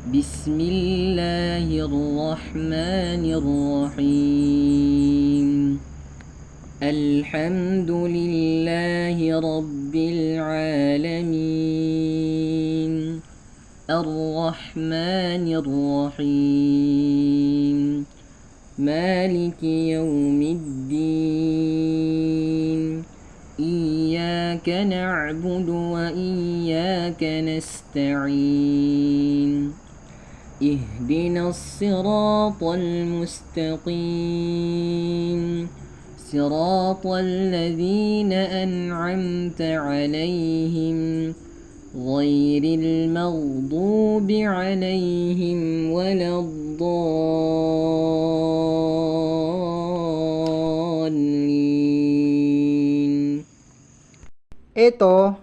بسم الله الرحمن الرحيم الحمد لله رب العالمين الرحمن الرحيم مالك يوم الدين إياك نعبد وإياك نستعين اهدنا الصراط المستقيم صراط الذين أنعمت عليهم غير المغضوب عليهم ولا الضالين. Ito,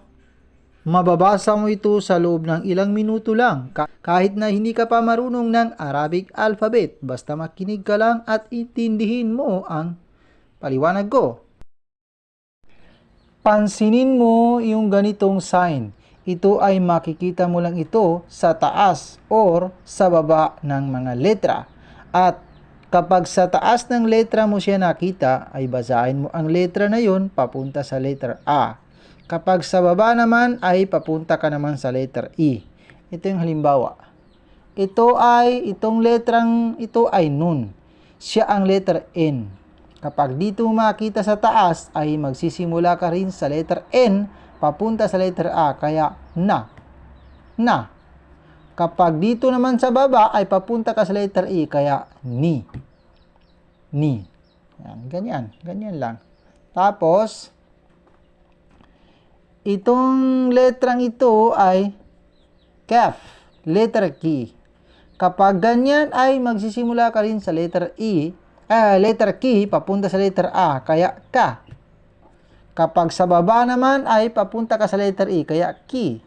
mababasa mo ito sa loob ng ilang minuto lang. Kahit na hindi ka pa marunong ng Arabic alphabet, basta makinig ka lang at intindihin mo ang paliwanag ko. Pansinin mo yung ganitong sign. Ito ay makikita mo lang ito sa taas or sa baba ng mga letra. At kapag sa taas ng letra mo siya nakita, ay basahin mo ang letra na yun papunta sa letter A. Kapag sa baba naman ay papunta ka naman sa letter E. Ito yung halimbawa. Itong letrang ito ay nun. Siya ang letter N. Kapag dito makita sa taas ay magsisimula ka rin sa letter N papunta sa letter A. Kaya na. Na. Kapag dito naman sa baba ay papunta ka sa letter E. Kaya ni. Ni. Yan, ganyan. Ganyan lang. Tapos, itong letrang ito ay kaf, letter K. Kapag ganyan ay magsisimula ka rin sa letter letter K papunta sa letter A, kaya ka. Kapag sa baba naman ay papunta ka sa letter E, kaya ki.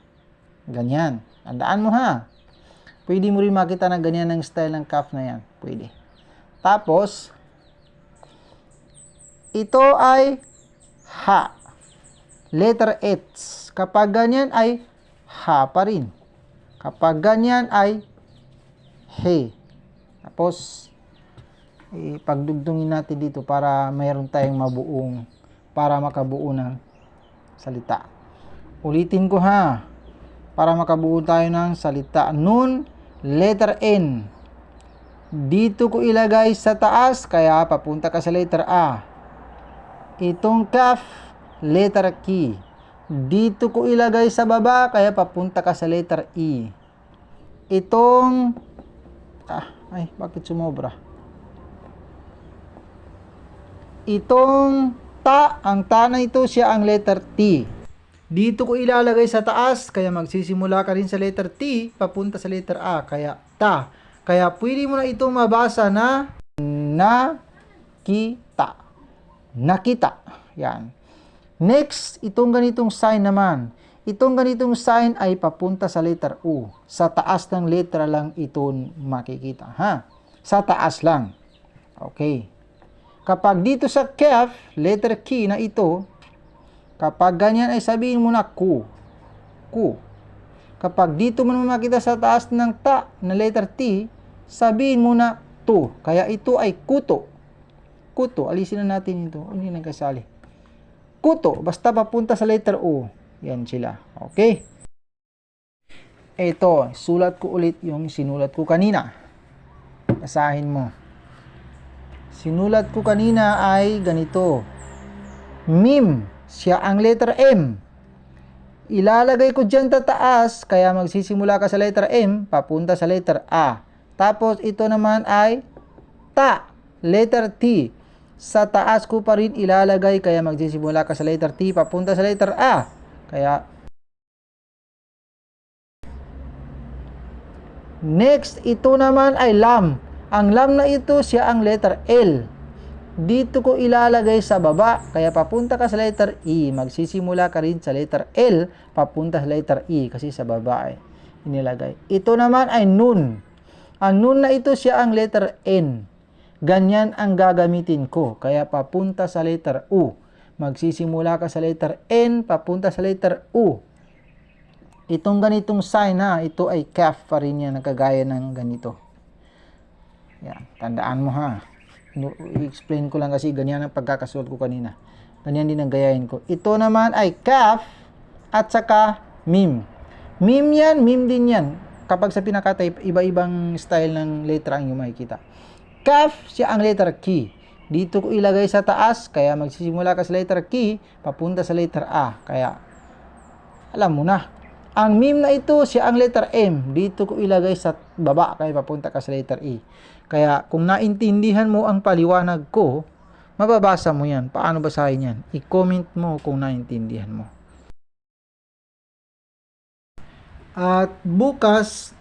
Ganyan. Tandaan mo ha. Pwede mo rin makita na ganyan ang style ng kaf na yan. Pwede. Tapos, ito ay ha. Letter H. Kapag ganyan ay ha pa rin. Kapag ganyan ay he. Tapos, pagdugtungin natin dito para mayroon tayong para makabuo ng salita. Ulitin ko ha. Para makabuo tayo ng salita. Nun, letter N. Dito ko ilagay sa taas, kaya papunta ka sa letter A. Itong kaf, letter K. Dito ko ilagay sa baba, kaya papunta ka sa letter E. Itong bakit sumobra? Itong ta, ang ta na ito siya ang letter T. Dito ko ilalagay sa taas, kaya magsisimula ka rin sa letter T, papunta sa letter A, kaya ta. Kaya pwede mo na itong mabasa na nakita. Nakita. Yan. Next, itong ganitong sign naman. Itong ganitong sign ay papunta sa letter U. Sa taas ng letra lang ito makikita. Ha? Sa taas lang. Okay. Kapag dito sa kaf, letter K na ito, kapag ganyan ay sabihin mo na ku. Ku. Kapag dito mo makita sa taas ng ta na letter T, sabihin mo na tu. Kaya ito ay kuto. Kuto. Alisin na natin ito. Hindi nagkasali. Kuto. Basta papunta sa letter U. Yan sila. Okay? Ito. Sulat ko ulit yung sinulat ko kanina. Basahin mo. Sinulat ko kanina ay ganito. Mim. Siya ang letter M. Ilalagay ko dyan tataas, kaya magsisimula ka sa letter M, papunta sa letter A. Tapos ito naman ay ta, letter T. Sa taas ko pa rin ilalagay, kaya magsisimula ka sa letter T, papunta sa letter A. Kaya next, ito naman ay lam. Ang lam na ito, siya ang letter L. Dito ko ilalagay sa baba, kaya papunta ka sa letter E. Magsisimula ka rin sa letter L, papunta sa letter E, kasi sa baba ay inilagay. Ito naman ay nun. Ang nun na ito, siya ang letter N. Ganyan ang gagamitin ko, kaya papunta sa letter U. Magsisimula ka sa letter N, papunta sa letter U. Itong ganitong sign ha, ito ay kaf pa rin yan, nakagaya ng ganito. Yan, tandaan mo ha. I-explain ko lang kasi ganyan ang pagkakasulat ko kanina. Ganyan din ang gayahin ko. Ito naman ay kaf at saka mim. Mim yan, mim din yan. Kapag sa pinaka-type, iba-ibang style ng letra ang yung makikita. Kaf, siya ang letter K. Dito ko ilagay sa taas, kaya magsisimula ka sa letter K, papunta sa letter A. Kaya, alam mo na. Ang mim na ito, siya ang letter M. Dito ko ilagay sa baba, kaya papunta ka sa letter E. Kaya, kung naintindihan mo ang paliwanag ko, mababasa mo yan. Paano basahin yan? I-comment mo kung naintindihan mo. At bukas,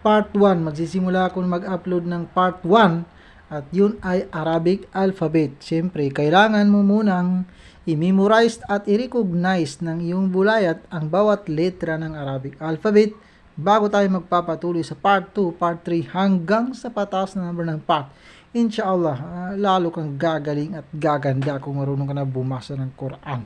part 1. Magsisimula ako mag-upload ng part 1. At yun ay Arabic alphabet. Siyempre, kailangan mo munang i-memorize at i-recognize ng iyong bulayat ang bawat letra ng Arabic alphabet bago tayo magpapatuloy sa part 2, part 3 hanggang sa pataas na number ng part. Inshallah, lalo kang gagaling at gaganda kung marunong ka na bumasa ng Quran.